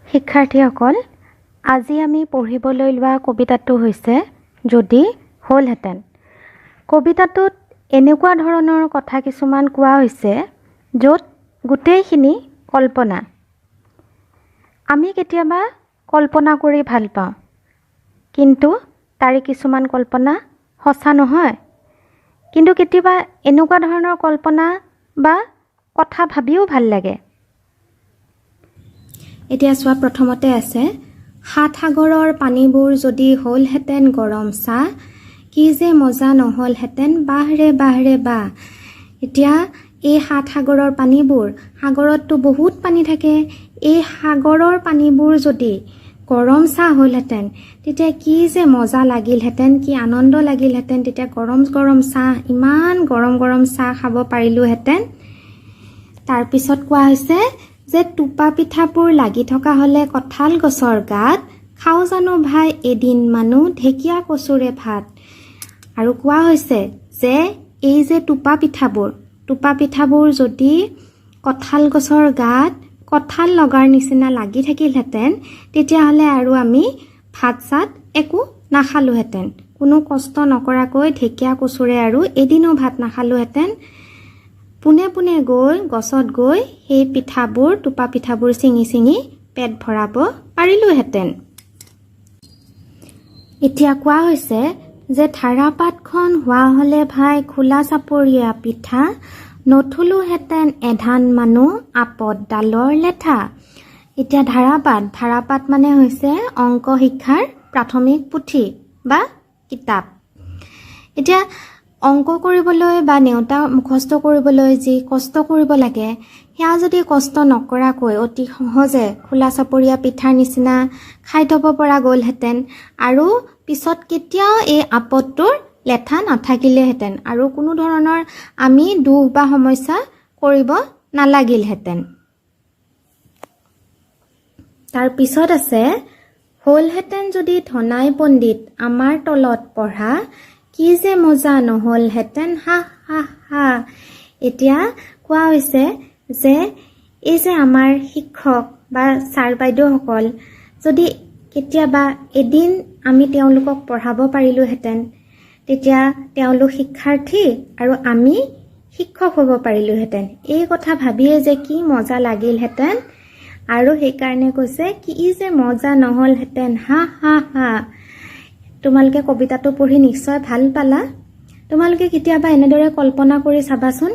শিক্ষাৰ্থীসকল, আজি আমি পঢ়িবলৈ লোৱা কবিতাটো হৈছে যদি হ'লহেঁতেন। কবিতাটোত এনেকুৱা ধৰণৰ কথা কিছুমান কোৱা হৈছে য'ত গোটেইখিনি কল্পনা। আমি কেতিয়াবা কল্পনা কৰি ভাল পাওঁ, কিন্তু তাৰে কিছুমান কল্পনা সঁচা নহয়। কিন্তু কেতিয়াবা এনেকুৱা ধৰণৰ কল্পনা বা কথা ভাবিও ভাল লাগে। এতিয়া চোৱা, প্ৰথমতে আছে, সাত সাগৰৰ পানীবোৰ যদি হ'লহেঁতেন গৰম চাহ, কি যে মজা নহ'লহেঁতেন বাহৰে বাহৰে বাহ। এতিয়া এই সাত সাগৰৰ পানীবোৰ, সাগৰততো বহুত পানী থাকে, এই সাগৰৰ পানীবোৰ যদি গৰম চাহ হ'লহেঁতেন তেতিয়া কি যে মজা লাগিলহেঁতেন, কি আনন্দ লাগিলহেঁতেন। তেতিয়া গৰম গৰম চাহ, ইমান গৰম গৰম চাহ খাব পাৰিলোহেঁতেন। তাৰপিছত কোৱা হৈছে যে টোপা পিঠাবোৰ লাগি থকা হ'লে কঁঠাল গছৰ গাত, খাওঁ জানো ভাই এদিন মানুহ ঢেকীয়া কচুৰে ভাত। আৰু কোৱা হৈছে যে এই যে টোপা পিঠাবোৰ যদি কঁঠাল গছৰ গাত কঁঠাল লগাৰ নিচিনা লাগি থাকিলহেঁতেন, তেতিয়াহ'লে আৰু আমি ভাত চাত একো নাখালোহেঁতেন। কোনো কষ্ট নকৰাকৈ ঢেকীয়া কচুৰে আৰু এদিনো ভাত নাখালোহেঁতেন। পোনে পোনে গৈ গছত গৈ সেই টোপা পিঠাবোৰ ছিঙি ছিঙি পেট ভৰাব পাৰিলোহেঁতেন। এতিয়া কোৱা হৈছে যে ধাৰাপাতখন হোৱা হ'লে ভাই খোলা চাপৰীয়া পিঠা, নথলোহেঁতেন এধান মানুহ আপদ ডালৰ লেঠা। এতিয়া ধাৰাপাত মানে হৈছে অংক শিক্ষাৰ প্ৰাথমিক পুথি বা কিতাপ। এতিয়া অংক কৰিবলৈ বা নেওতা মুখস্থ কৰিবলৈ যি কষ্ট কৰিব লাগে, সেয়া যদি কষ্ট নকৰাকৈ অতি সহজে খোলা চাপৰীয়া পিঠাৰ নিচিনা খাই থব পৰা গ'লহেঁতেন, আৰু পিছত কেতিয়াও এই আপদটোৰ লেঠা নাথাকিলেহেঁতেন, আৰু কোনো ধৰণৰ আমি দুখ বা সমস্যা কৰিব নালাগিলহেঁতেন। তাৰপিছত আছে, হ'লহেঁতেন যদি ধনাই পণ্ডিত আমাৰ তলত পঢ়া, কি যে মজা নহ'লহেঁতেন হা হা হা। এতিয়া কোৱা হৈছে যে এই যে আমাৰ শিক্ষক বা ছাৰ বাইদেউসকল যদি কেতিয়াবা এদিন আমি তেওঁলোকক পঢ়াব পাৰিলোহেঁতেন, তেতিয়া তেওঁলোক শিক্ষাৰ্থী আৰু আমি শিক্ষক হ'ব পাৰিলোহেঁতেন। এই কথা ভাবিয়ে যে কি মজা লাগিলহেঁতেন, আৰু সেইকাৰণে কৈছে কি যে মজা নহ'লহেঁতেন হা হা হা। তোমালোকে কবিতাটো পঢ়ি নিশ্চয় ভাল পালা। তোমালোকে কেতিয়াবা এনেদৰে কল্পনা কৰি চাবাচোন